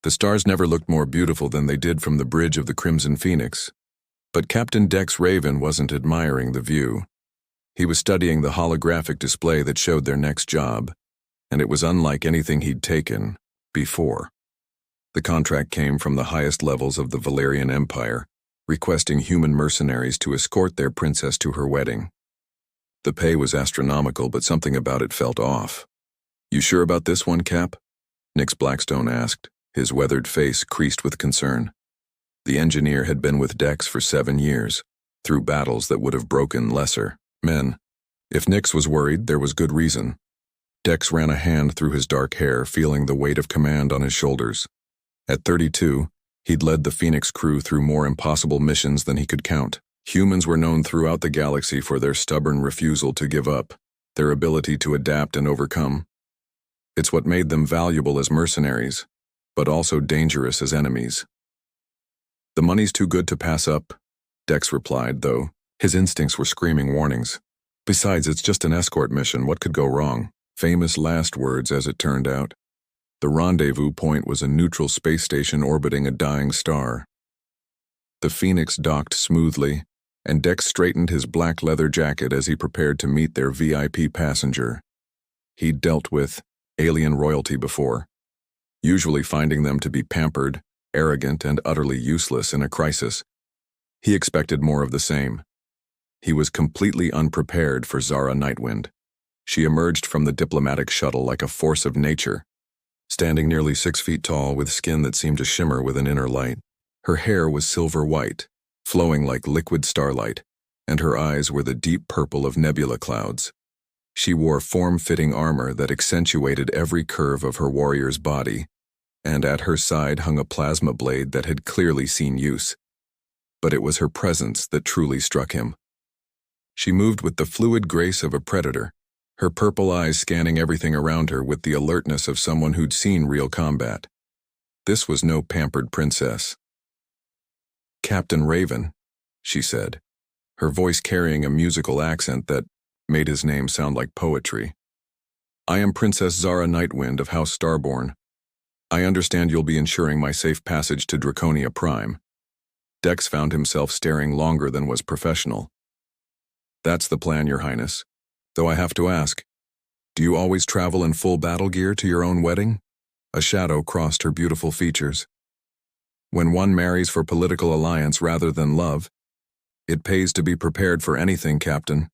The stars never looked more beautiful than they did from the bridge of the Crimson Phoenix. But Captain Dex Raven wasn't admiring the view. He was studying the holographic display that showed their next job, and it was unlike anything he'd taken before. The contract came from the highest levels of the Valerian Empire, requesting human mercenaries to escort their princess to her wedding. The pay was astronomical, but something about it felt off. "You sure about this one, Cap?" Nix Blackstone asked, his weathered face creased with concern. The engineer had been with Dex for 7 years, through battles that would have broken lesser men. If Nix was worried, there was good reason. Dex ran a hand through his dark hair, feeling the weight of command on his shoulders. At 32, he'd led the Phoenix crew through more impossible missions than he could count. Humans were known throughout the galaxy for their stubborn refusal to give up, their ability to adapt and overcome. It's what made them valuable as mercenaries, but also dangerous as enemies. "The money's too good to pass up," Dex replied, though his instincts were screaming warnings. "Besides, it's just an escort mission. What could go wrong?" Famous last words, as it turned out. The rendezvous point was a neutral space station orbiting a dying star. The Phoenix docked smoothly, and Dex straightened his black leather jacket as he prepared to meet their VIP passenger. He'd dealt with alien royalty before, usually finding them to be pampered, arrogant, and utterly useless in a crisis. He expected more of the same. He was completely unprepared for Zara Nightwind. She emerged from the diplomatic shuttle like a force of nature, standing nearly 6 feet tall with skin that seemed to shimmer with an inner light. Her hair was silver white, flowing like liquid starlight, and her eyes were the deep purple of nebula clouds. She wore form-fitting armor that accentuated every curve of her warrior's body, and at her side hung a plasma blade that had clearly seen use. But it was her presence that truly struck him. She moved with the fluid grace of a predator, her purple eyes scanning everything around her with the alertness of someone who'd seen real combat. This was no pampered princess. "Captain Raven," she said, her voice carrying a musical accent that made his name sound like poetry. "I am Princess Zara Nightwind of House Starborn. I understand you'll be ensuring my safe passage to Draconia Prime." Dex found himself staring longer than was professional. "That's the plan, Your Highness. Though I have to ask, do you always travel in full battle gear to your own wedding?" A shadow crossed her beautiful features. "When one marries for political alliance rather than love, it pays to be prepared for anything, Captain."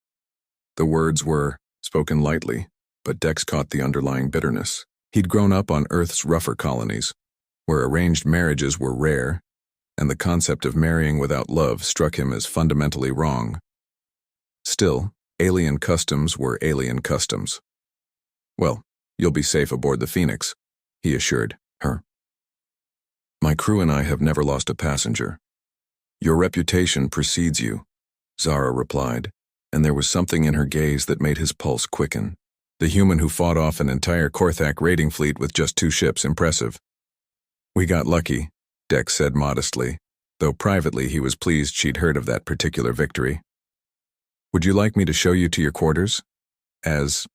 The words were spoken lightly, but Dex caught the underlying bitterness. He'd grown up on Earth's rougher colonies, where arranged marriages were rare, and the concept of marrying without love struck him as fundamentally wrong. Still, alien customs were alien customs. "Well, you'll be safe aboard the Phoenix," he assured her. "My crew and I have never lost a passenger. Your reputation precedes you," Zara replied, and there was something in her gaze that made his pulse quicken. The human who fought off an entire Korthak raiding fleet with just 2 ships, impressive. "We got lucky," Dex said modestly, though privately he was pleased she'd heard of that particular victory. "Would you like me to show you to your quarters?" As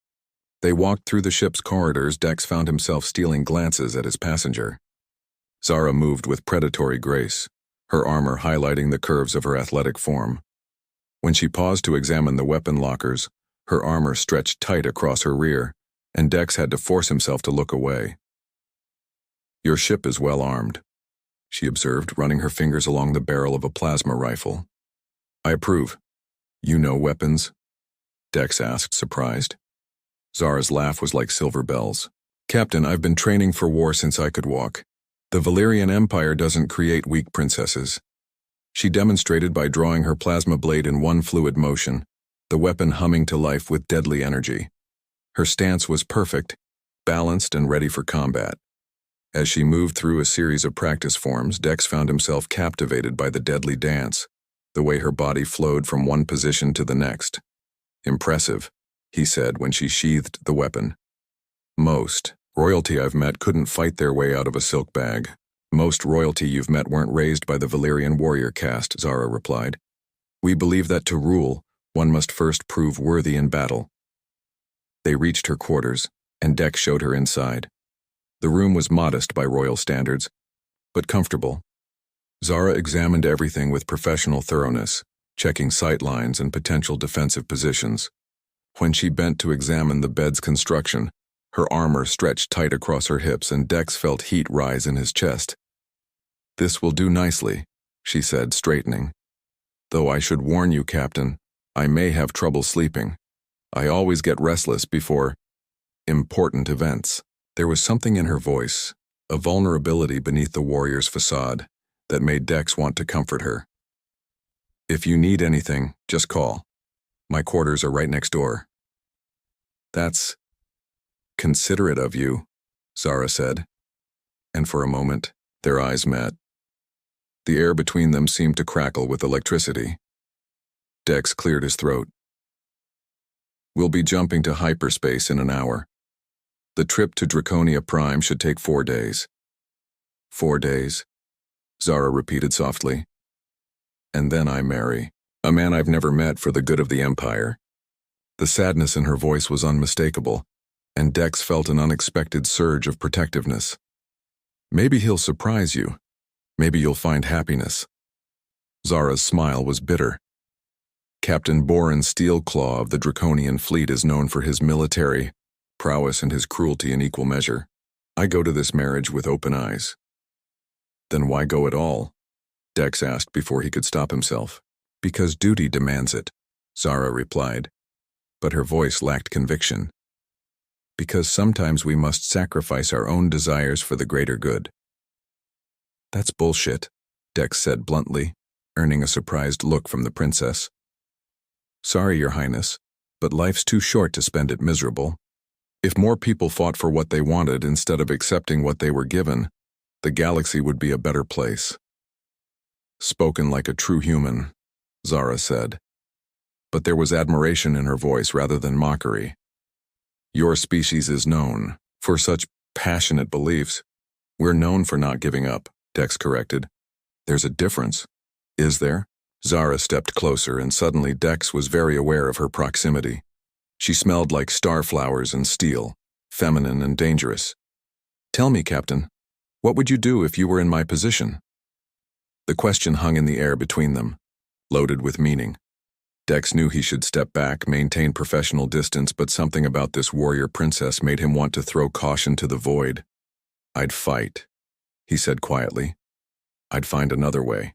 they walked through the ship's corridors, Dex found himself stealing glances at his passenger. Zara moved with predatory grace, her armor highlighting the curves of her athletic form. When she paused to examine the weapon lockers, her armor stretched tight across her rear, and Dex had to force himself to look away. "Your ship is well armed," she observed, running her fingers along the barrel of a plasma rifle. "I approve. You know weapons?" Dex asked, surprised. Zara's laugh was like silver bells. "Captain, I've been training for war since I could walk. The Valerian Empire doesn't create weak princesses." She demonstrated by drawing her plasma blade in one fluid motion, the weapon humming to life with deadly energy. Her stance was perfect, balanced and ready for combat. As she moved through a series of practice forms, Dex found himself captivated by the deadly dance, the way her body flowed from one position to the next. "Impressive," he said when she sheathed the weapon. "Most royalty I've met couldn't fight their way out of a silk bag. Most royalty you've met weren't raised by the Valerian warrior caste," Zara replied. "We believe that to rule, one must first prove worthy in battle." They reached her quarters, and Dex showed her inside. The room was modest by royal standards, but comfortable. Zara examined everything with professional thoroughness, checking sight lines and potential defensive positions. When she bent to examine the bed's construction, her armor stretched tight across her hips and Dex felt heat rise in his chest. "This will do nicely," she said, straightening. "Though I should warn you, Captain, I may have trouble sleeping. I always get restless before important events." There was something in her voice, a vulnerability beneath the warrior's facade, that made Dex want to comfort her. "If you need anything, just call. My quarters are right next door." "That's considerate of you," Zara said, and for a moment, their eyes met. The air between them seemed to crackle with electricity. Dex cleared his throat. "We'll be jumping to hyperspace in an hour. The trip to Draconia Prime should take 4 days." 4 days, Zara repeated softly. "And then I marry a man I've never met for the good of the Empire." The sadness in her voice was unmistakable, and Dex felt an unexpected surge of protectiveness. "Maybe he'll surprise you. Maybe you'll find happiness." Zara's smile was bitter. Captain Boran Steelclaw of the Draconian fleet is known for his military prowess and his cruelty in equal measure. I go to this marriage with open eyes. "Then why go at all?" Dex asked before he could stop himself. "Because duty demands it," Zara replied, but her voice lacked conviction. "Because sometimes we must sacrifice our own desires for the greater good." "That's bullshit," Dex said bluntly, earning a surprised look from the princess. "Sorry, Your Highness, but life's too short to spend it miserable. If more people fought for what they wanted instead of accepting what they were given, the galaxy would be a better place." "Spoken like a true human," Zara said. But there was admiration in her voice rather than mockery. "Your species is known for such passionate beliefs." "We're known for not giving up," Dex corrected. "There's a difference." "Is there?" Zara stepped closer, and suddenly Dex was very aware of her proximity. She smelled like starflowers and steel, feminine and dangerous. "Tell me, Captain, what would you do if you were in my position?" The question hung in the air between them, loaded with meaning. Dex knew he should step back, maintain professional distance, but something about this warrior princess made him want to throw caution to the void. "I'd fight," he said quietly. "I'd find another way.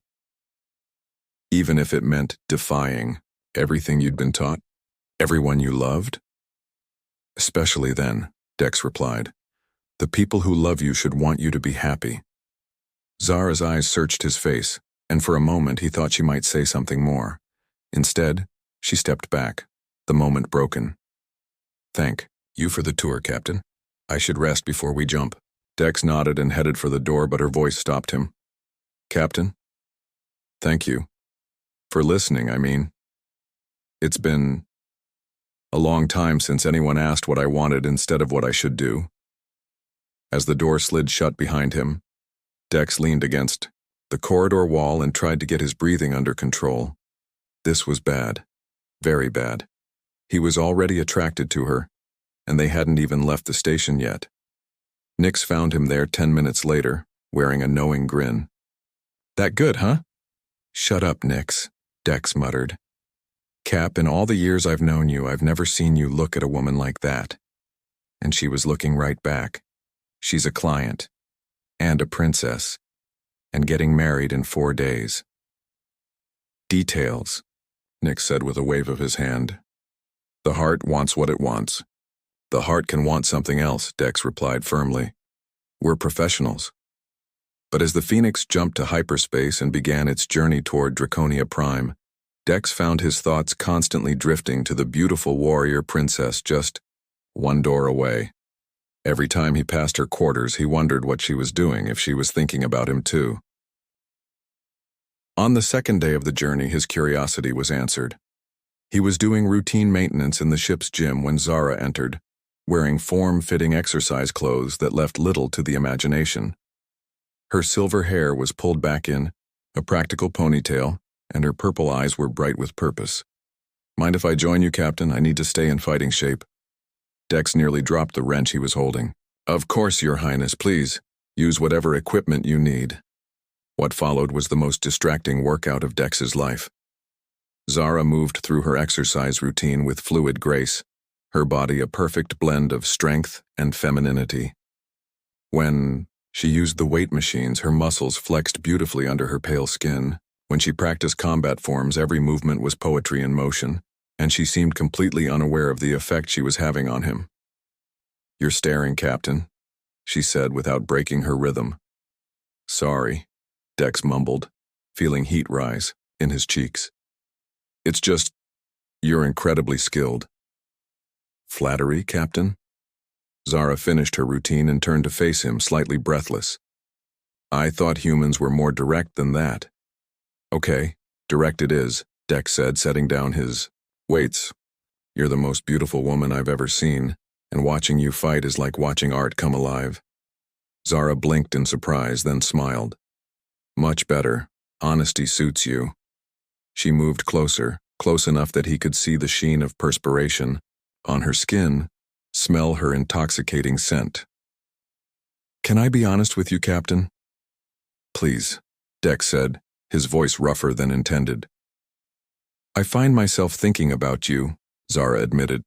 Even if it meant defying everything you'd been taught, everyone you loved." "Especially then," Dex replied. "The people who love you should want you to be happy." Zara's eyes searched his face, and for a moment he thought she might say something more. Instead, she stepped back, the moment broken. "Thank you for the tour, Captain. I should rest before we jump." Dex nodded and headed for the door, but her voice stopped him. "Captain? Thank you. For listening, I mean. It's been a long time since anyone asked what I wanted instead of what I should do." As the door slid shut behind him, Dex leaned against the corridor wall and tried to get his breathing under control. This was bad. Very bad. He was already attracted to her, and they hadn't even left the station yet. Nix found him there 10 minutes later, wearing a knowing grin. "That good, huh?" "Shut up, Nix," Dex muttered. "Cap, in all the years I've known you, I've never seen you look at a woman like that." And she was looking right back. She's a client. And a princess. And getting married in 4 days. "Details," Nix said with a wave of his hand. "The heart wants what it wants." "The heart can want something else," Dex replied firmly. "We're professionals." But as the Phoenix jumped to hyperspace and began its journey toward Draconia Prime, Dex found his thoughts constantly drifting to the beautiful warrior princess just one door away. Every time he passed her quarters, he wondered what she was doing, if she was thinking about him too. On the second day of the journey, his curiosity was answered. He was doing routine maintenance in the ship's gym when Zara entered, wearing form-fitting exercise clothes that left little to the imagination. Her silver hair was pulled back in a practical ponytail, and her purple eyes were bright with purpose. "Mind if I join you, Captain? I need to stay in fighting shape." Dex nearly dropped the wrench he was holding. "Of course, Your Highness, please. Use whatever equipment you need." What followed was the most distracting workout of Dex's life. Zara moved through her exercise routine with fluid grace, her body a perfect blend of strength and femininity. When she used the weight machines, her muscles flexed beautifully under her pale skin. When she practiced combat forms, every movement was poetry in motion, and she seemed completely unaware of the effect she was having on him. "You're staring, Captain," she said without breaking her rhythm. "Sorry," Dex mumbled, feeling heat rise in his cheeks. "It's just, you're incredibly skilled." "Flattery, Captain?" Zara finished her routine and turned to face him, slightly breathless. "I thought humans were more direct than that." "Okay, direct it is," Dex said, setting down his weights. "You're the most beautiful woman I've ever seen, and watching you fight is like watching art come alive." Zara blinked in surprise, then smiled. "Much better. Honesty suits you." She moved closer, close enough that he could see the sheen of perspiration on her skin, smell her intoxicating scent. "Can I be honest with you, Captain?" "Please," Dex said, his voice rougher than intended. "I find myself thinking about you," Zara admitted.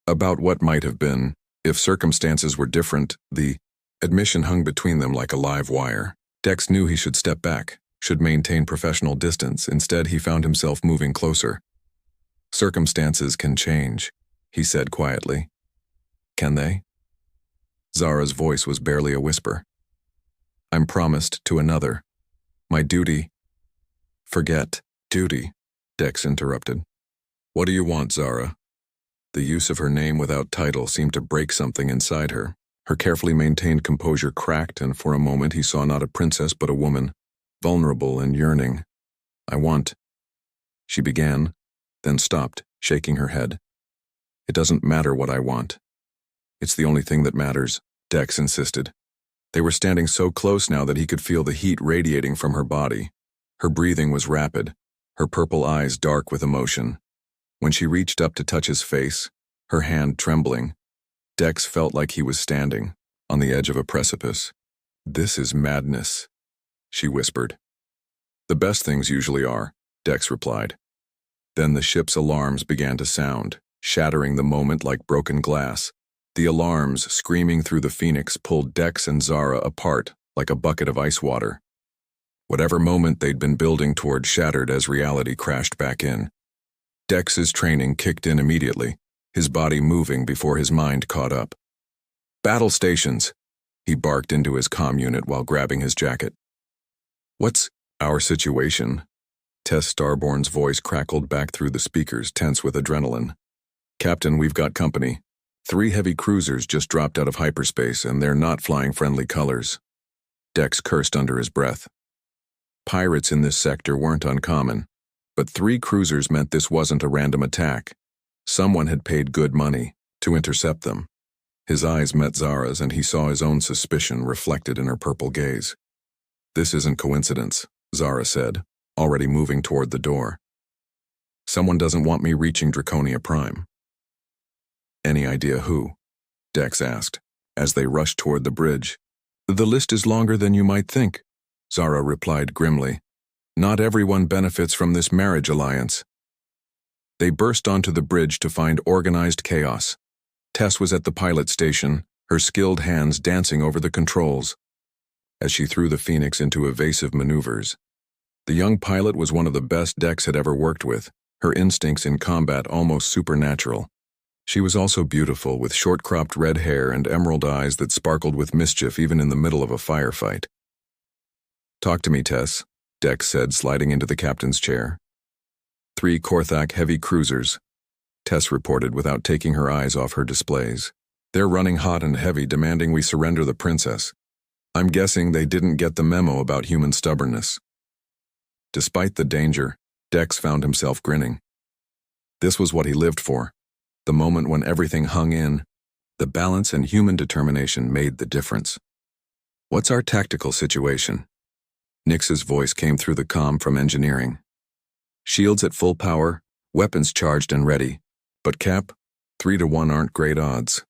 About what might have been, if circumstances were different. The admission hung between them like a live wire. Dex knew he should step back, should maintain professional distance. Instead, he found himself moving closer. "Circumstances can change," he said quietly. "Can they?" Zara's voice was barely a whisper. "I'm promised to another. My duty—" "Forget duty," Dex interrupted. "What do you want, Zara?" The use of her name without title seemed to break something inside her. Her carefully maintained composure cracked, and for a moment he saw not a princess but a woman, vulnerable and yearning. "I want—" she began, then stopped, shaking her head. "It doesn't matter what I want. It's the only thing that matters," Dex insisted. They were standing so close now that he could feel the heat radiating from her body. Her breathing was rapid, her purple eyes dark with emotion. When she reached up to touch his face, her hand trembling, Dex felt like he was standing on the edge of a precipice. "This is madness," she whispered. "The best things usually are," Dex replied. Then the ship's alarms began to sound, shattering the moment like broken glass. The alarms, screaming through the Phoenix, pulled Dex and Zara apart like a bucket of ice water. Whatever moment they'd been building toward shattered as reality crashed back in. Dex's training kicked in immediately, his body moving before his mind caught up. "Battle stations," he barked into his comm unit while grabbing his jacket. "What's our situation?" Tess Starborn's voice crackled back through the speakers, tense with adrenaline. "Captain, we've got company. 3 heavy cruisers just dropped out of hyperspace, and they're not flying friendly colors." Dex cursed under his breath. Pirates in this sector weren't uncommon, but 3 cruisers meant this wasn't a random attack. Someone had paid good money to intercept them. His eyes met Zara's, and he saw his own suspicion reflected in her purple gaze. "This isn't coincidence," Zara said, already moving toward the door. "Someone doesn't want me reaching Draconia Prime." "Any idea who?" Dex asked, as they rushed toward the bridge. "The list is longer than you might think," Zara replied grimly. "Not everyone benefits from this marriage alliance." They burst onto the bridge to find organized chaos. Tess was at the pilot station, her skilled hands dancing over the controls as she threw the Phoenix into evasive maneuvers. The young pilot was one of the best Dex had ever worked with, her instincts in combat almost supernatural. She was also beautiful, with short-cropped red hair and emerald eyes that sparkled with mischief even in the middle of a firefight. "Talk to me, Tess," Dex said, sliding into the captain's chair. 3 Korthak heavy cruisers," Tess reported without taking her eyes off her displays. "They're running hot and heavy, demanding we surrender the princess. I'm guessing they didn't get the memo about human stubbornness." Despite the danger, Dex found himself grinning. This was what he lived for. The moment when everything hung in, the balance and human determination made the difference. "What's our tactical situation?" Nix's voice came through the comm from engineering. "Shields at full power, weapons charged and ready. But Cap, 3-1 aren't great odds."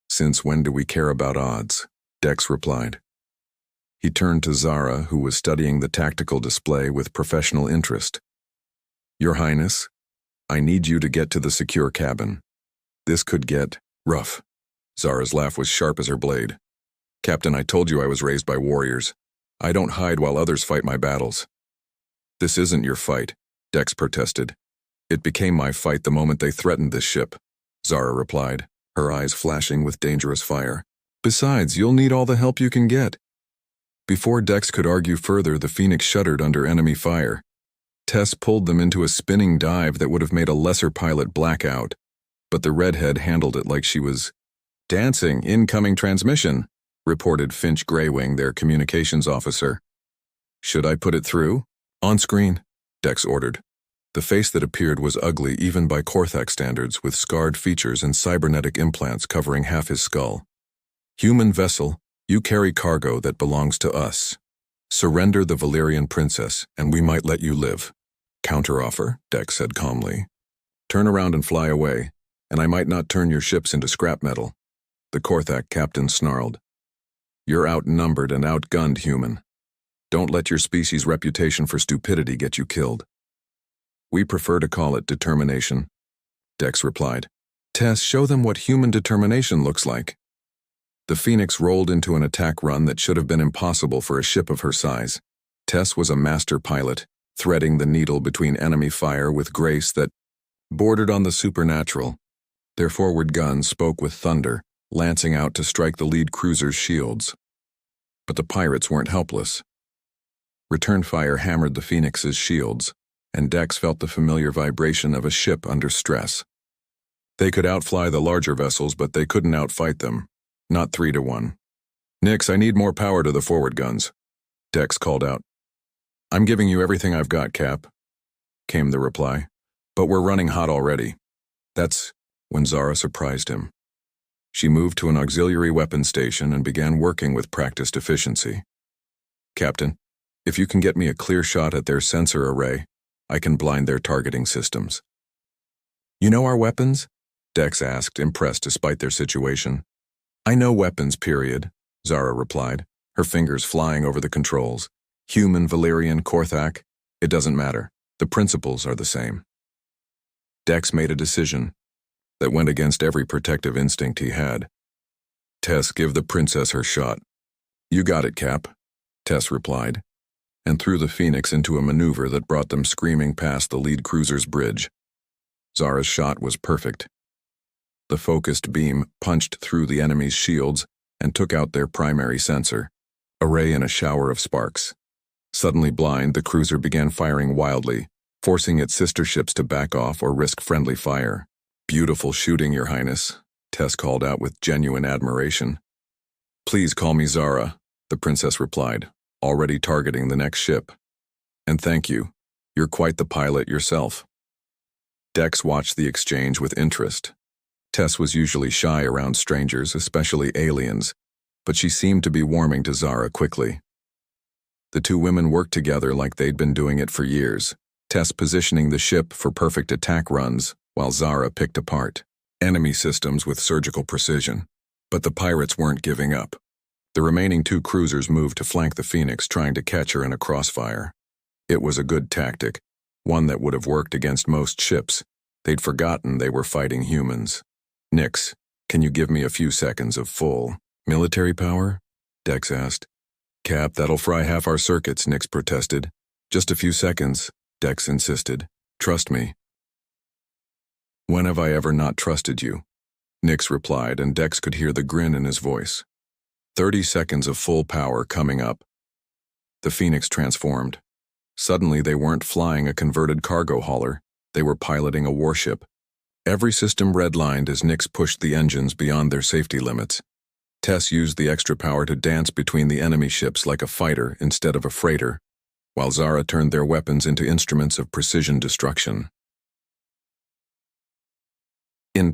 "Since when do we care about odds?" Dex replied. He turned to Zara, who was studying the tactical display with professional interest. "Your Highness, I need you to get to the secure cabin. This could get rough." Zara's laugh was sharp as her blade. "Captain, I told you I was raised by warriors. I don't hide while others fight my battles." "This isn't your fight," Dex protested. "It became my fight the moment they threatened this ship," Zara replied, her eyes flashing with dangerous fire. "Besides, you'll need all the help you can get." Before Dex could argue further, the Phoenix shuddered under enemy fire. Tess pulled them into a spinning dive that would have made a lesser pilot black out, but the redhead handled it like she was dancing. "Incoming transmission," reported Finch Greywing, their communications officer. "Should I put it through?" "On screen," Dex ordered. The face that appeared was ugly even by Korthak standards, with scarred features and cybernetic implants covering half his skull. "Human vessel, you carry cargo that belongs to us. Surrender the Valyrian princess, and we might let you live." "Counteroffer," Dex said calmly. "Turn around and fly away, and I might not turn your ships into scrap metal." The Korthak captain snarled. "You're outnumbered and outgunned, human. Don't let your species' reputation for stupidity get you killed." "We prefer to call it determination," Dex replied. "Tess, show them what human determination looks like." The Phoenix rolled into an attack run that should have been impossible for a ship of her size. Tess was a master pilot, threading the needle between enemy fire with grace that bordered on the supernatural. Their forward guns spoke with thunder, lancing out to strike the lead cruiser's shields. But the pirates weren't helpless. Return fire hammered the Phoenix's shields, and Dex felt the familiar vibration of a ship under stress. They could outfly the larger vessels, but they couldn't outfight them. Not 3-1. "Nix, I need more power to the forward guns," Dex called out. "I'm giving you everything I've got, Cap," came the reply. "But we're running hot already." That's when Zara surprised him. She moved to an auxiliary weapon station and began working with practiced efficiency. "Captain, if you can get me a clear shot at their sensor array, I can blind their targeting systems." "You know our weapons?" Dex asked, impressed despite their situation. "I know weapons, period," Zara replied, her fingers flying over the controls. "Human, Valyrian, Korthak, it doesn't matter. The principles are the same." Dex made a decision that went against every protective instinct he had. "Tess, give the princess her shot." "You got it, Cap," Tess replied, and threw the Phoenix into a maneuver that brought them screaming past the lead cruiser's bridge. Zara's shot was perfect. The focused beam punched through the enemy's shields and took out their primary sensor, array in a shower of sparks. Suddenly blind, the cruiser began firing wildly, forcing its sister ships to back off or risk friendly fire. "Beautiful shooting, Your Highness," Tess called out with genuine admiration. "Please call me Zara," the princess replied, already targeting the next ship. "And thank you. You're quite the pilot yourself." Dex watched the exchange with interest. Tess was usually shy around strangers, especially aliens, but she seemed to be warming to Zara quickly. The two women worked together like they'd been doing it for years, Tess positioning the ship for perfect attack runs, while Zara picked apart enemy systems with surgical precision. But the pirates weren't giving up. The remaining two cruisers moved to flank the Phoenix, trying to catch her in a crossfire. It was a good tactic, one that would have worked against most ships. They'd forgotten they were fighting humans. "Nix, can you give me a few seconds of full military power?" Dex asked. "Cap, that'll fry half our circuits," Nix protested. "Just a few seconds," Dex insisted. "Trust me." "When have I ever not trusted you?" Nix replied, and Dex could hear the grin in his voice. 30 seconds of full power coming up. The Phoenix transformed. Suddenly they weren't flying a converted cargo hauler, they were piloting a warship. Every system redlined as Nix pushed the engines beyond their safety limits. Tess used the extra power to dance between the enemy ships like a fighter instead of a freighter, while Zara turned their weapons into instruments of precision destruction. In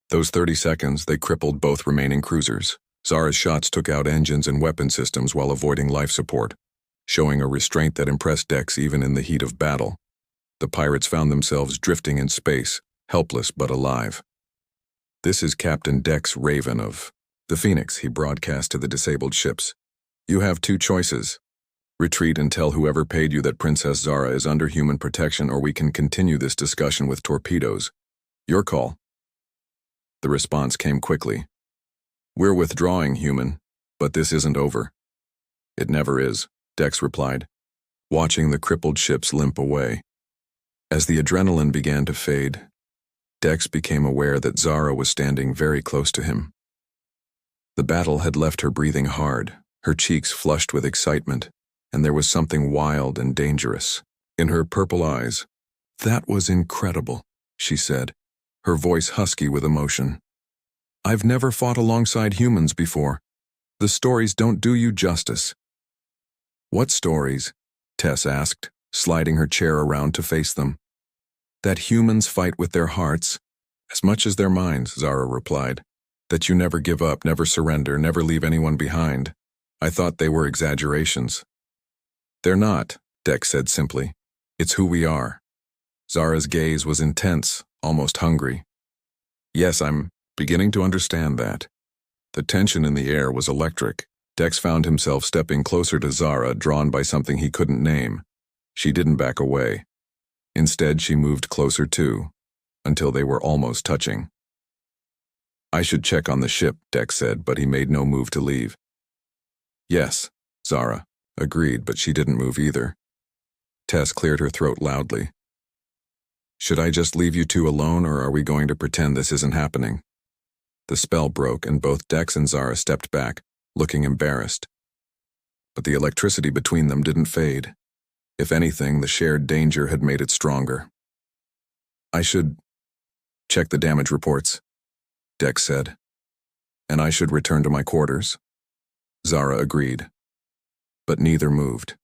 those 30 seconds, they crippled both remaining cruisers. Zara's shots took out engines and weapon systems while avoiding life support, showing a restraint that impressed Dex even in the heat of battle. The pirates found themselves drifting in space, helpless but alive. "This is Captain Dex Raven of the Phoenix," he broadcast to the disabled ships. You have two choices. Retreat and tell whoever paid you that Princess Zara is under human protection, or we can continue this discussion with torpedoes. Your call." The response came quickly. "We're withdrawing, human, but this isn't over." "It never is," Dex replied, watching the crippled ships limp away. As the adrenaline began to fade, Dex became aware that Zara was standing very close to him. The battle had left her breathing hard, her cheeks flushed with excitement, and there was something wild and dangerous in her purple eyes. "That was incredible," she said, her voice husky with emotion. "I've never fought alongside humans before. The stories don't do you justice." "What stories?" Tess asked, sliding her chair around to face them. "That humans fight with their hearts as much as their minds," Zara replied. "That you never give up, never surrender, never leave anyone behind. I thought they were exaggerations." "They're not," Dex said simply. "It's who we are." Zara's gaze was intense, almost hungry. "Yes, I'm beginning to understand that." The tension in the air was electric. Dex found himself stepping closer to Zara, drawn by something he couldn't name. She didn't back away. Instead, she moved closer too, until they were almost touching. "I should check on the ship," Dex said, but he made no move to leave. "Yes," Zara agreed, but she didn't move either. Tess cleared her throat loudly. "Should I just leave you two alone, or are we going to pretend this isn't happening?" The spell broke, and both Dex and Zara stepped back, looking embarrassed. But the electricity between them didn't fade. If anything, the shared danger had made it stronger. "I should check the damage reports," Dex said. "And I should return to my quarters." Zara agreed. But neither moved.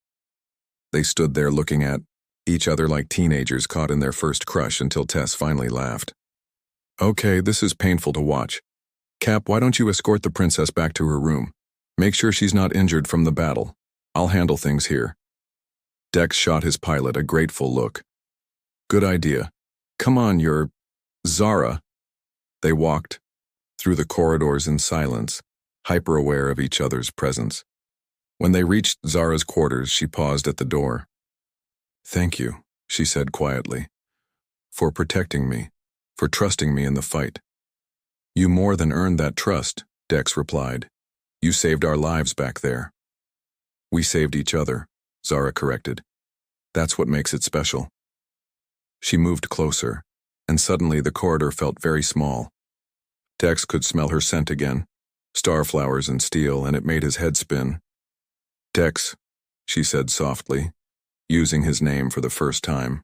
They stood there looking at each other like teenagers caught in their first crush until Tess finally laughed. "Okay, this is painful to watch. Cap, why don't you escort the princess back to her room? Make sure she's not injured from the battle. I'll handle things here." Dex shot his pilot a grateful look. "Good idea. Come on, you're Zara." They walked through the corridors in silence, hyper-aware of each other's presence. When they reached Zara's quarters, she paused at the door. "Thank you," she said quietly, "for protecting me, for trusting me in the fight." "You more than earned that trust," Dex replied. "You saved our lives back there." "We saved each other," Zara corrected. "That's what makes it special." She moved closer, and suddenly the corridor felt very small. Dex could smell her scent again, starflowers and steel, and it made his head spin. "Dex," she said softly, using his name for the first time.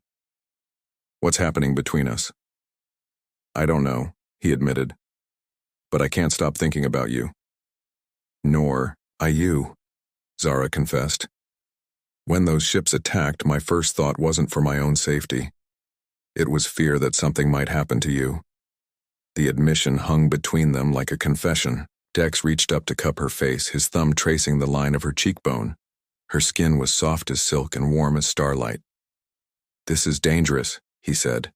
"What's happening between us?" "I don't know," he admitted. "But I can't stop thinking about you." "Nor I you," Zara confessed. "When those ships attacked, my first thought wasn't for my own safety. It was fear that something might happen to you." The admission hung between them like a confession. Dex reached up to cup her face, his thumb tracing the line of her cheekbone. Her skin was soft as silk and warm as starlight. "This is dangerous," he said.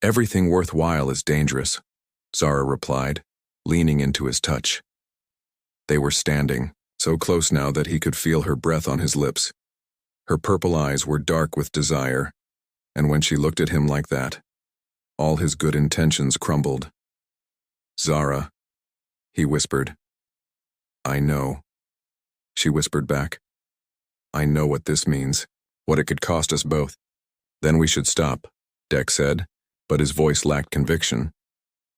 "Everything worthwhile is dangerous," Zara replied, leaning into his touch. They were standing, so close now that he could feel her breath on his lips. Her purple eyes were dark with desire, and when she looked at him like that, all his good intentions crumbled. "Zara," he whispered. "I know," she whispered back. "I know what this means, what it could cost us both." "Then we should stop," Dex said, but his voice lacked conviction.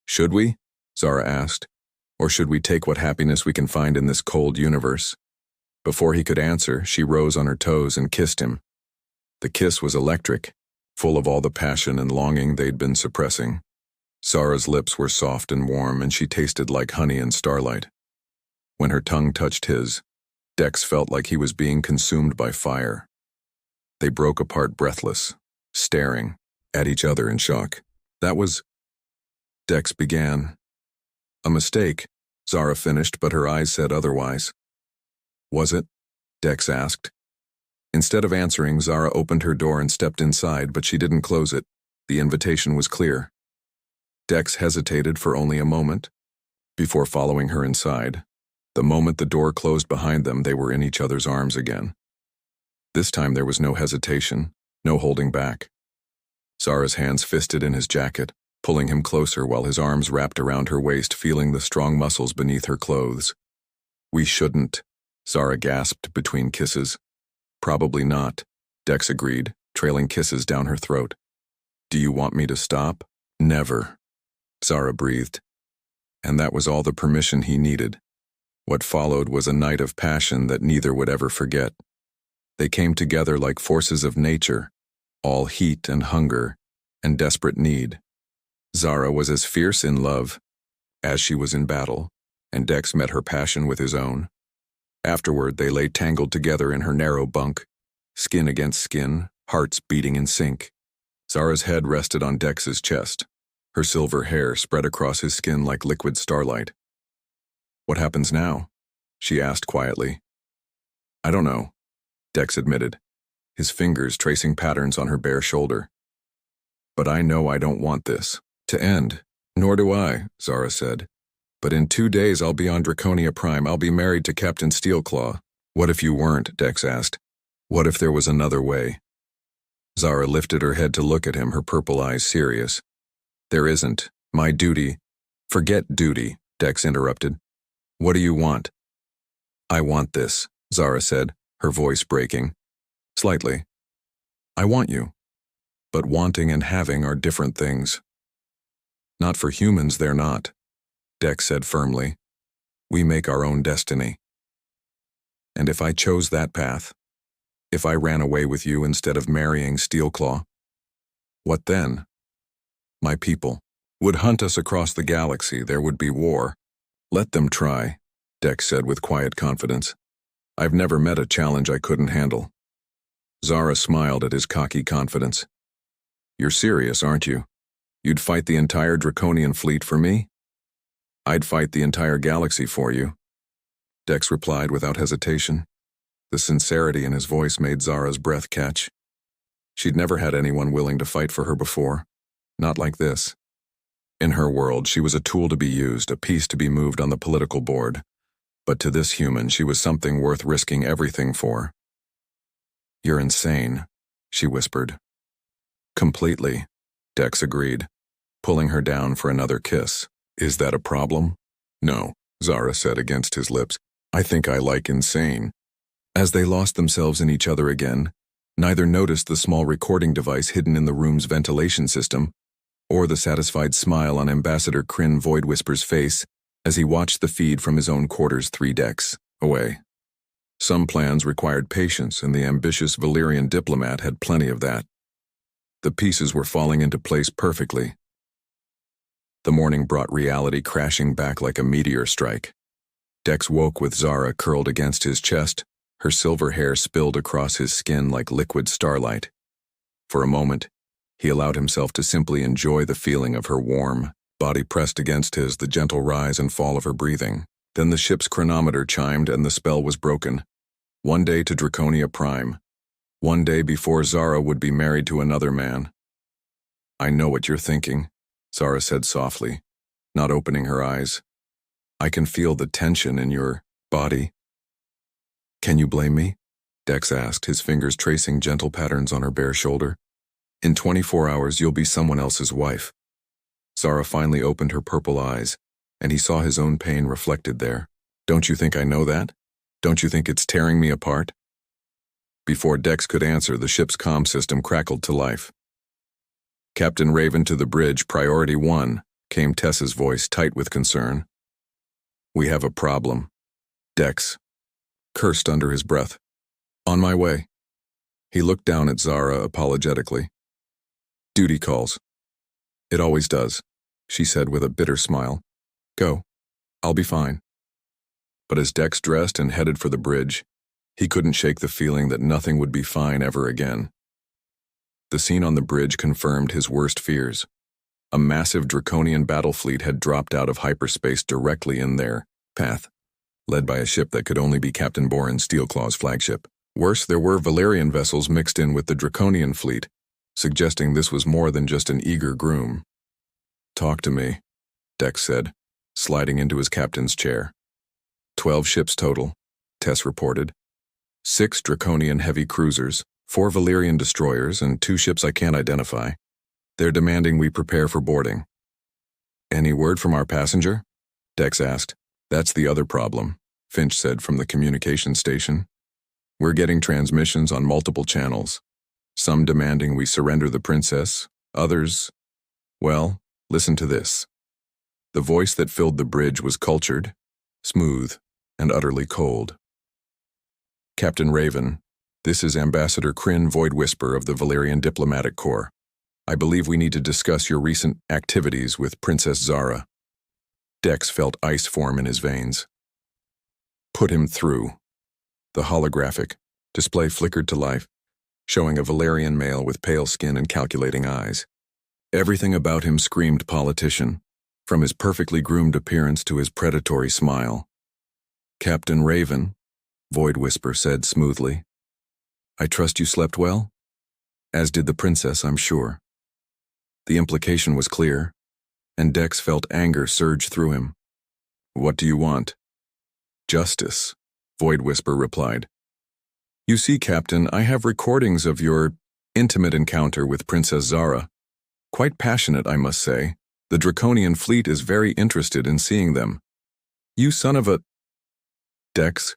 "Should we?" Zara asked. "Or should we take what happiness we can find in this cold universe?" Before he could answer, she rose on her toes and kissed him. The kiss was electric, full of all the passion and longing they'd been suppressing. Zara's lips were soft and warm, and she tasted like honey and starlight. When her tongue touched his, Dex felt like he was being consumed by fire. They broke apart breathless, staring at each other in shock. "That was..." Dex began. "A mistake," Zara finished, but her eyes said otherwise. "Was it?" Dex asked. Instead of answering, Zara opened her door and stepped inside, but she didn't close it. The invitation was clear. Dex hesitated for only a moment before following her inside. The moment the door closed behind them, they were in each other's arms again. This time there was no hesitation, no holding back. Zara's hands fisted in his jacket, pulling him closer while his arms wrapped around her waist, feeling the strong muscles beneath her clothes. "We shouldn't," Zara gasped between kisses. "Probably not," Dex agreed, trailing kisses down her throat. "Do you want me to stop?" "Never," Zara breathed. And that was all the permission he needed. What followed was a night of passion that neither would ever forget. They came together like forces of nature, all heat and hunger and desperate need. Zara was as fierce in love as she was in battle, and Dex met her passion with his own. Afterward, they lay tangled together in her narrow bunk, skin against skin, hearts beating in sync. Zara's head rested on Dex's chest, her silver hair spread across his skin like liquid starlight. "What happens now?" she asked quietly. "I don't know," Dex admitted, his fingers tracing patterns on her bare shoulder. "But I know I don't want this to end." "Nor do I," Zara said. "But in 2 days I'll be on Draconia Prime. I'll be married to Captain Steelclaw." "What if you weren't?" Dex asked. "What if there was another way?" Zara lifted her head to look at him, her purple eyes serious. "There isn't. My duty—" "Forget duty," Dex interrupted. "What do you want?" "I want this," Zara said, her voice breaking. Slightly. "I want you. But wanting and having are different things." "Not for humans, they're not," Dex said firmly. "We make our own destiny. And if I chose that path, if I ran away with you instead of marrying Steelclaw, what then? My people would hunt us across the galaxy. There would be war. Let them try," Dex said with quiet confidence. "I've never met a challenge I couldn't handle." Zara smiled at his cocky confidence. "You're serious, aren't you? You'd fight the entire Draconian fleet for me?" "I'd fight the entire galaxy for you," Dex replied without hesitation. The sincerity in his voice made Zara's breath catch. She'd never had anyone willing to fight for her before. Not like this. In her world, she was a tool to be used, a piece to be moved on the political board. But to this human, she was something worth risking everything for. "You're insane," she whispered. "Completely," Dex agreed, pulling her down for another kiss. "Is that a problem?" "No," Zara said against his lips. "I think I like insane." As they lost themselves in each other again, neither noticed the small recording device hidden in the room's ventilation system, or the satisfied smile on Ambassador Kryn Void Whisper's face as he watched the feed from his own quarters 3 decks away. Some plans required patience, and the ambitious Valyrian diplomat had plenty of that. The pieces were falling into place perfectly. The morning brought reality crashing back like a meteor strike. Dex woke with Zara curled against his chest, her silver hair spilled across his skin like liquid starlight. For a moment, he allowed himself to simply enjoy the feeling of her warm body pressed against his, the gentle rise and fall of her breathing. Then the ship's chronometer chimed and the spell was broken. 1 day to Draconia Prime. 1 day before Zara would be married to another man. "I know what you're thinking," Zara said softly, not opening her eyes. "I can feel the tension in your body." "Can you blame me?" Dex asked, his fingers tracing gentle patterns on her bare shoulder. "In 24 hours, you'll be someone else's wife." Zara finally opened her purple eyes, and he saw his own pain reflected there. "Don't you think I know that? Don't you think it's tearing me apart?" Before Dex could answer, the ship's comm system crackled to life. "Captain Raven to the bridge, priority 1, came Tessa's voice, tight with concern. "We have a problem." Dex cursed under his breath. "On my way." He looked down at Zara apologetically. "Duty calls." "It always does," she said with a bitter smile. "Go. I'll be fine." But as Dex dressed and headed for the bridge, he couldn't shake the feeling that nothing would be fine ever again. The scene on the bridge confirmed his worst fears. A massive Draconian battle fleet had dropped out of hyperspace directly in their path, led by a ship that could only be Captain Boran Steelclaw's flagship. Worse, there were Valyrian vessels mixed in with the Draconian fleet, suggesting this was more than just an eager groom. "Talk to me," Dex said, sliding into his captain's chair. 12 ships total, Tess reported. 6 Draconian heavy cruisers, 4 Valyrian destroyers, and 2 ships I can't identify. They're demanding we prepare for boarding. Any word from our passenger? Dex asked. That's the other problem, Finch said from the communication station. We're getting transmissions on multiple channels. Some demanding we surrender the princess, others, well, listen to this. The voice that filled the bridge was cultured, smooth, and utterly cold. Captain Raven, this is Ambassador Kryn Void Whisper of the Valyrian Diplomatic Corps. I believe we need to discuss your recent activities with Princess Zara. Dex felt ice form in his veins. Put him through. The holographic display flickered to life, showing a Valyrian male with pale skin and calculating eyes. Everything about him screamed politician, from his perfectly groomed appearance to his predatory smile. Captain Raven, Void Whisper said smoothly. I trust you slept well? As did the princess, I'm sure. The implication was clear, and Dex felt anger surge through him. What do you want? Justice, Void Whisper replied. You see, Captain, I have recordings of your intimate encounter with Princess Zara. Quite passionate, I must say. The Draconian fleet is very interested in seeing them. You son of a... Dex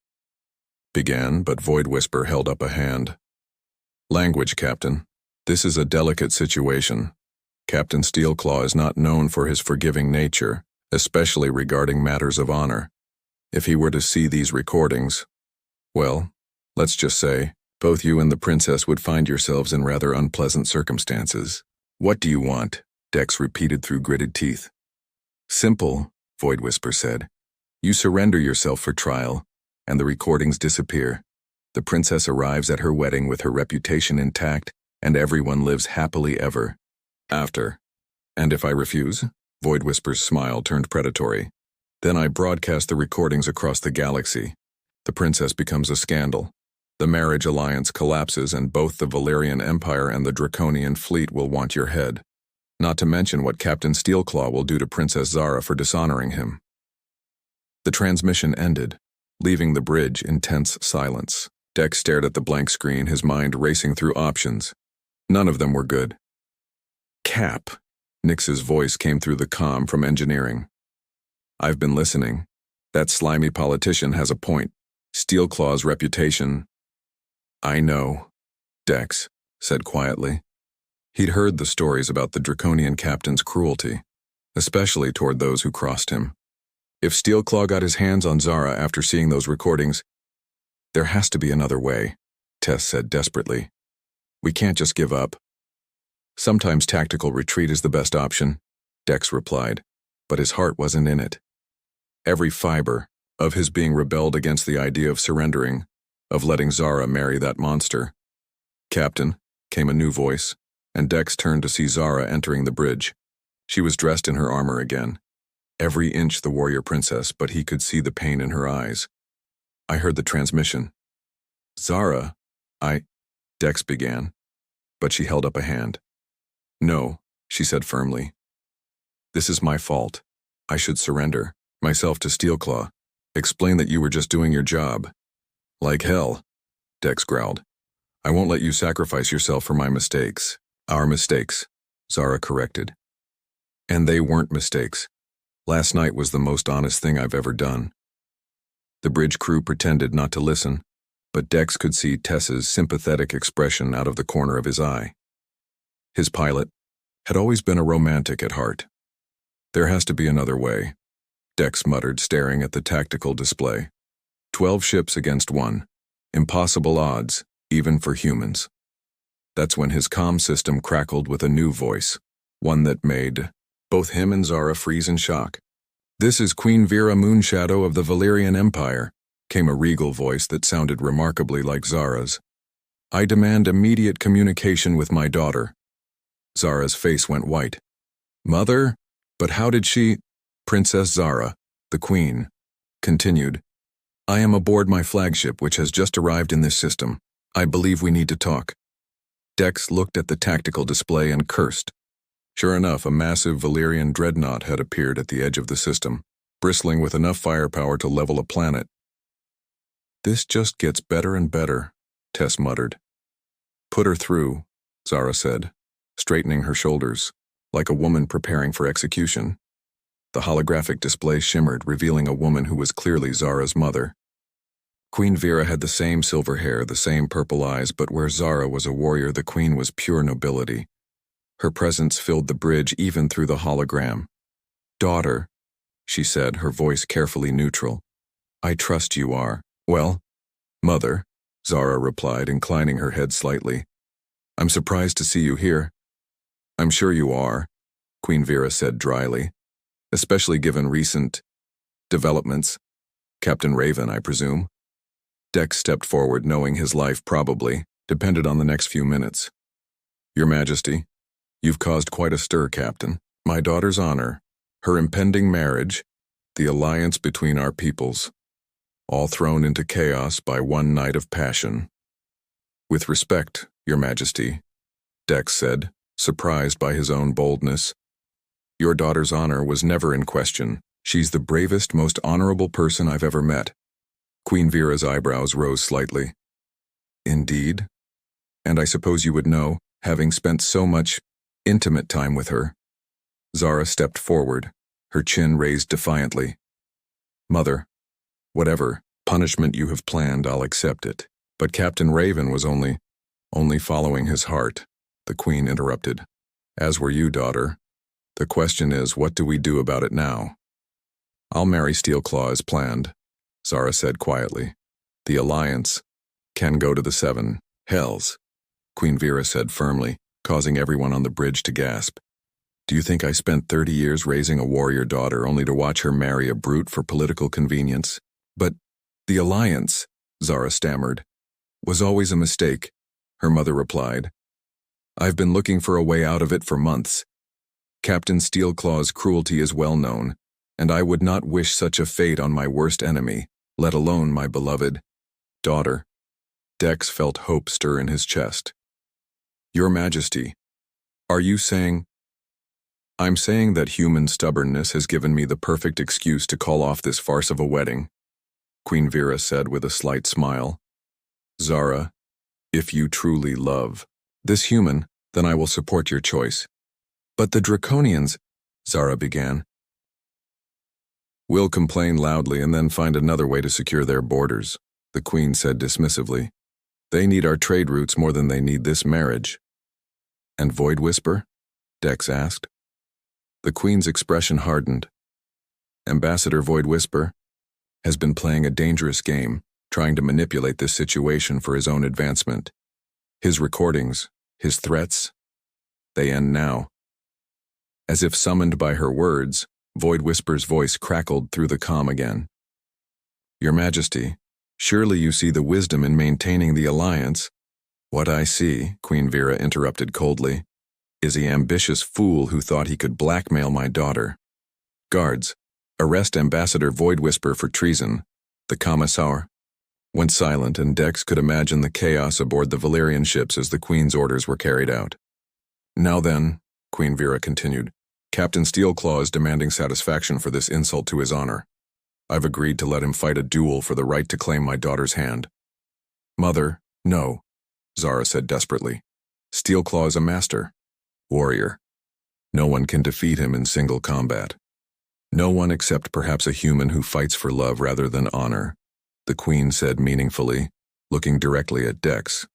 began, but Void Whisper held up a hand. Language, Captain. This is a delicate situation. Captain Steelclaw is not known for his forgiving nature, especially regarding matters of honor. If he were to see these recordings, well, let's just say, both you and the princess would find yourselves in rather unpleasant circumstances. What do you want? Dex repeated through gritted teeth. Simple, Void Whisper said. You surrender yourself for trial, and the recordings disappear. The princess arrives at her wedding with her reputation intact, and everyone lives happily ever after. And if I refuse? Void Whisper's smile turned predatory. Then I broadcast the recordings across the galaxy. The princess becomes a scandal. The marriage alliance collapses, and both the Valyrian Empire and the Draconian fleet will want your head. Not to mention what Captain Steelclaw will do to Princess Zara for dishonoring him. The transmission ended, leaving the bridge in tense silence. Dex stared at the blank screen, his mind racing through options. None of them were good. Cap, Nix's voice came through the comm from engineering. I've been listening. That slimy politician has a point. Steelclaw's reputation... I know, Dex said quietly. He'd heard the stories about the Draconian captain's cruelty, especially toward those who crossed him. If Steelclaw got his hands on Zara after seeing those recordings, there has to be another way, Tess said desperately. We can't just give up. Sometimes tactical retreat is the best option, Dex replied, but his heart wasn't in it. Every fiber of his being rebelled against the idea of surrendering, of letting Zara marry that monster. Captain, came a new voice, and Dex turned to see Zara entering the bridge. She was dressed in her armor again. Every inch the warrior princess, but he could see the pain in her eyes. I heard the transmission. Zara, Dex began, but she held up a hand. No, she said firmly. This is my fault. I should surrender myself to Steelclaw. Explain that you were just doing your job. Like hell, Dex growled. I won't let you sacrifice yourself for my mistakes. Our mistakes, Zara corrected. And they weren't mistakes. Last night was the most honest thing I've ever done. The bridge crew pretended not to listen, but Dex could see Tess's sympathetic expression out of the corner of his eye. His pilot had always been a romantic at heart. There has to be another way, Dex muttered, staring at the tactical display. 12 ships against 1. Impossible odds, even for humans. That's when his comm system crackled with a new voice, one that made both him and Zara freeze in shock. This is Queen Vera Moonshadow of the Valyrian Empire, came a regal voice that sounded remarkably like Zara's. I demand immediate communication with my daughter. Zara's face went white. Mother? But how did she... Princess Zara, the queen, continued. I am aboard my flagship, which has just arrived in this system. I believe we need to talk. Dex looked at the tactical display and cursed. Sure enough, a massive Valyrian dreadnought had appeared at the edge of the system. bristling with enough firepower to level a planet. "This just gets better and better," Tess muttered. "Put her through," Zara said, straightening her shoulders, like a woman preparing for execution. The holographic display shimmered, revealing a woman who was clearly Zara's mother. Queen Vera had the same silver hair, the same purple eyes, but where Zara was a warrior, the queen was pure nobility. Her presence filled the bridge even through the hologram. "Daughter," she said, her voice carefully neutral. "I trust you are." "Well, mother," Zara replied, inclining her head slightly. "I'm surprised to see you here." "I'm sure you are," Queen Vera said dryly, "especially given recent developments. Captain Raven, I presume." Dex stepped forward, knowing his life probably depended on the next few minutes. "Your Majesty, you've caused quite a stir, Captain. My daughter's honor, her impending marriage, the alliance between our peoples, all thrown into chaos by one night of passion." "With respect, Your Majesty," Dex said, surprised by his own boldness. "Your daughter's honor was never in question. She's the bravest, most honorable person I've ever met." Queen Vera's eyebrows rose slightly. "Indeed? And I suppose you would know, having spent so much intimate time with her." Zara stepped forward, her chin raised defiantly. "Mother, whatever punishment you have planned, I'll accept it. But Captain Raven was only following his heart," the Queen interrupted. "As were you, daughter. The question is, what do we do about it now?" "I'll marry Steelclaw as planned," Zara said quietly. "The alliance can go to the 7 hells," Queen Vera said firmly, causing everyone on the bridge to gasp. "Do you think I spent 30 years raising a warrior daughter only to watch her marry a brute for political convenience?" "But the alliance," Zara stammered, "was always a mistake," her mother replied. "I've been looking for a way out of it for months. Captain Steelclaw's cruelty is well known, and I would not wish such a fate on my worst enemy, let alone my beloved daughter." Dex felt hope stir in his chest. "Your Majesty, are you saying—" "I'm saying that human stubbornness has given me the perfect excuse to call off this farce of a wedding," Queen Vera said with a slight smile. "Zara, if you truly love this human, then I will support your choice." "But the Draconians," Zara began. "We'll complain loudly and then find another way to secure their borders," the Queen said dismissively. "They need our trade routes more than they need this marriage." "And Void Whisper?" Dex asked. The Queen's expression hardened. "Ambassador Void Whisper has been playing a dangerous game, trying to manipulate this situation for his own advancement. His recordings, his threats, they end now." As if summoned by her words, Void Whisper's voice crackled through the comm again. "Your Majesty, surely you see the wisdom in maintaining the alliance." "What I see," Queen Vera interrupted coldly, "is the ambitious fool who thought he could blackmail my daughter. Guards, arrest Ambassador Void Whisper for treason." The commissar went silent, and Dex could imagine the chaos aboard the Valyrian ships as the Queen's orders were carried out. "Now then," Queen Vera continued, "Captain Steelclaw is demanding satisfaction for this insult to his honor. I've agreed to let him fight a duel for the right to claim my daughter's hand." "Mother, no," Zara said desperately. "Steelclaw is a master warrior. No one can defeat him in single combat. No one except perhaps a human who fights for love rather than honor," the Queen said meaningfully, looking directly at Dex.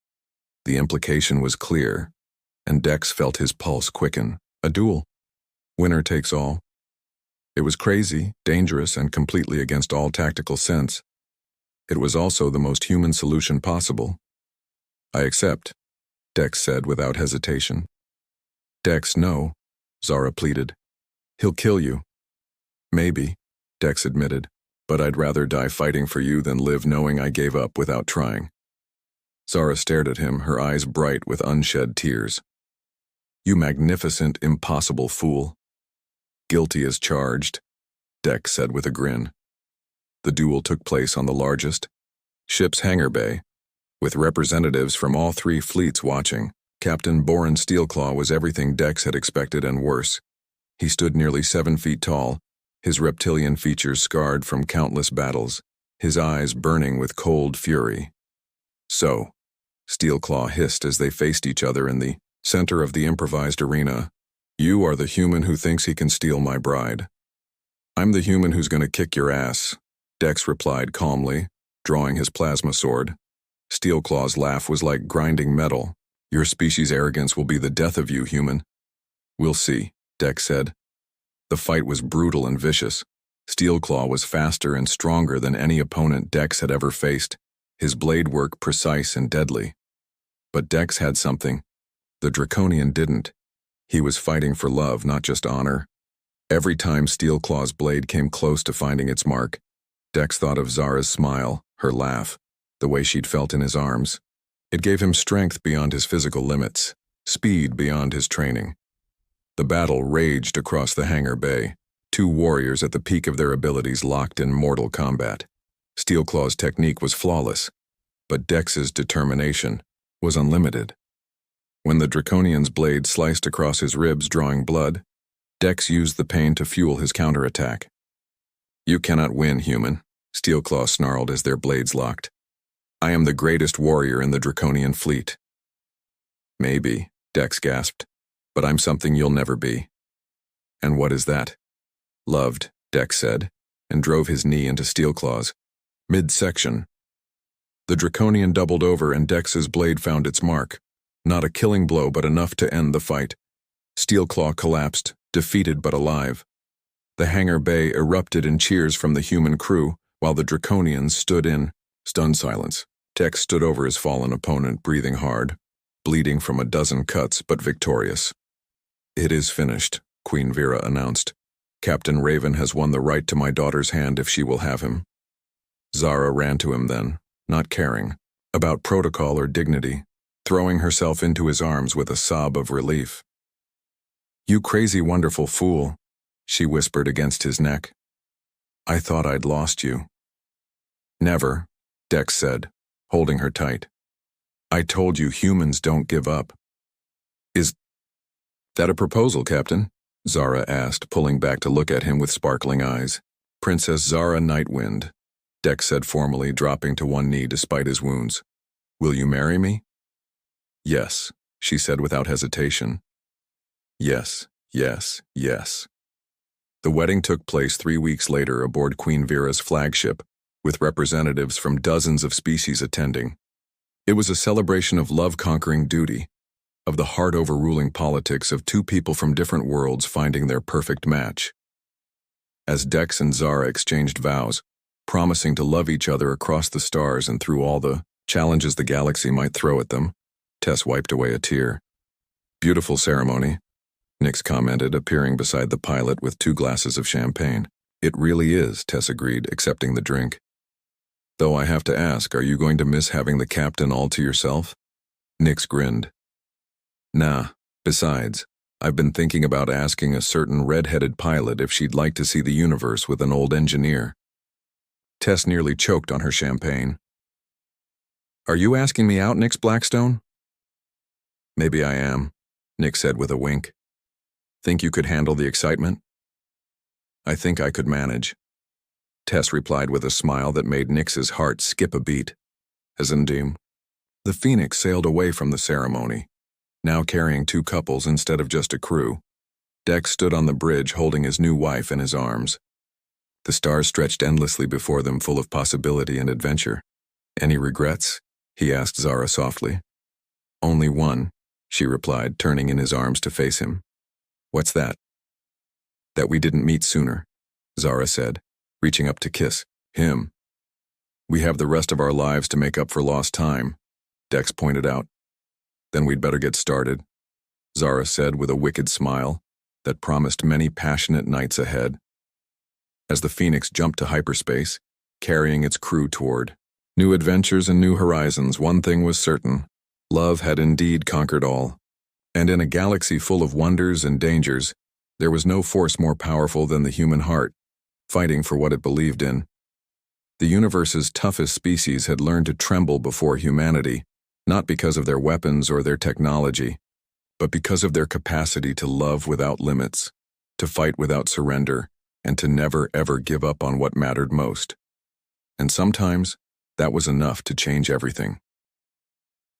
The implication was clear, and Dex felt his pulse quicken. A duel. Winner takes all. It was crazy, dangerous, and completely against all tactical sense. It was also the most human solution possible. "I accept," Dex said without hesitation. "Dex, no," Zara pleaded. "He'll kill you." "Maybe," Dex admitted, "but I'd rather die fighting for you than live knowing I gave up without trying." Zara stared at him, her eyes bright with unshed tears. "You magnificent, impossible fool." "Guilty as charged," Dex said with a grin. The duel took place on the largest ship's hangar bay, with representatives from all 3 fleets watching. Captain Boren Steelclaw was everything Dex had expected and worse. He stood nearly 7 feet tall, his reptilian features scarred from countless battles, his eyes burning with cold fury. "So," Steelclaw hissed as they faced each other in the center of the improvised arena, "you are the human who thinks he can steal my bride." "I'm the human who's going to kick your ass," Dex replied calmly, drawing his plasma sword. Steelclaw's laugh was like grinding metal. "Your species' arrogance will be the death of you, human." "We'll see," Dex said. The fight was brutal and vicious. Steelclaw was faster and stronger than any opponent Dex had ever faced, his blade work precise and deadly. But Dex had something the Draconian didn't. He was fighting for love, not just honor. Every time Steelclaw's blade came close to finding its mark, Dex thought of Zara's smile, her laugh, the way she'd felt in his arms. It gave him strength beyond his physical limits, speed beyond his training. The battle raged across the hangar bay, two warriors at the peak of their abilities locked in mortal combat. Steelclaw's technique was flawless, but Dex's determination was unlimited. When the Draconian's blade sliced across his ribs, drawing blood, Dex used the pain to fuel his counterattack. "You cannot win, human," Steelclaw snarled as their blades locked. "I am the greatest warrior in the Draconian fleet." "Maybe," Dex gasped, "but I'm something you'll never be." "And what is that?" "Loved," Dex said, and drove his knee into Steelclaw's midsection. The Draconian doubled over and Dex's blade found its mark. Not a killing blow, but enough to end the fight. Steelclaw collapsed, defeated but alive. The hangar bay erupted in cheers from the human crew, while the Draconians stood in stunned silence. Dex stood over his fallen opponent, breathing hard, bleeding from a dozen cuts, but victorious. "It is finished," Queen Vera announced. "Captain Raven has won the right to my daughter's hand if she will have him." Zara ran to him then, not caring about protocol or dignity, throwing herself into his arms with a sob of relief. "You crazy, wonderful fool," she whispered against his neck. "I thought I'd lost you." "Never," Dex said, holding her tight. "I told you humans don't give up." "Is that a proposal, Captain?" Zara asked, pulling back to look at him with sparkling eyes. "Princess Zara Nightwind," Dex said formally, dropping to one knee despite his wounds. "Will you marry me?" "Yes," she said without hesitation. "Yes, yes, yes." The wedding took place 3 weeks later aboard Queen Vera's flagship, with representatives from dozens of species attending. It was a celebration of love conquering duty, of the heart overruling politics of two people from different worlds finding their perfect match. As Dex and Zara exchanged vows, promising to love each other across the stars and through all the challenges the galaxy might throw at them, Tess wiped away a tear. "Beautiful ceremony," Nix commented, appearing beside the pilot with 2 glasses of champagne. "It really is," Tess agreed, accepting the drink. "Though I have to ask, are you going to miss having the captain all to yourself?" Nix grinned. "Nah, besides, I've been thinking about asking a certain red-headed pilot if she'd like to see the universe with an old engineer." Tess nearly choked on her champagne. "Are you asking me out, Nix Blackstone?" "Maybe I am," Nick said with a wink. "Think you could handle the excitement?" "I think I could manage," Tess replied with a smile that made Nix's heart skip a beat. Azandim. The Phoenix sailed away from the ceremony, now carrying 2 couples instead of just a crew. Dex stood on the bridge holding his new wife in his arms. The stars stretched endlessly before them, full of possibility and adventure. "Any regrets?" he asked Zara softly. "Only one," she replied, turning in his arms to face him. "What's that?" "That we didn't meet sooner," Zara said, reaching up to kiss him. "We have the rest of our lives to make up for lost time," Dex pointed out. "Then we'd better get started," Zara said with a wicked smile that promised many passionate nights ahead. As the Phoenix jumped to hyperspace, carrying its crew toward new adventures and new horizons, one thing was certain: love had indeed conquered all. And in a galaxy full of wonders and dangers, there was no force more powerful than the human heart, fighting for what it believed in. The universe's toughest species had learned to tremble before humanity, not because of their weapons or their technology, but because of their capacity to love without limits, to fight without surrender, and to never ever give up on what mattered most. And sometimes, that was enough to change everything.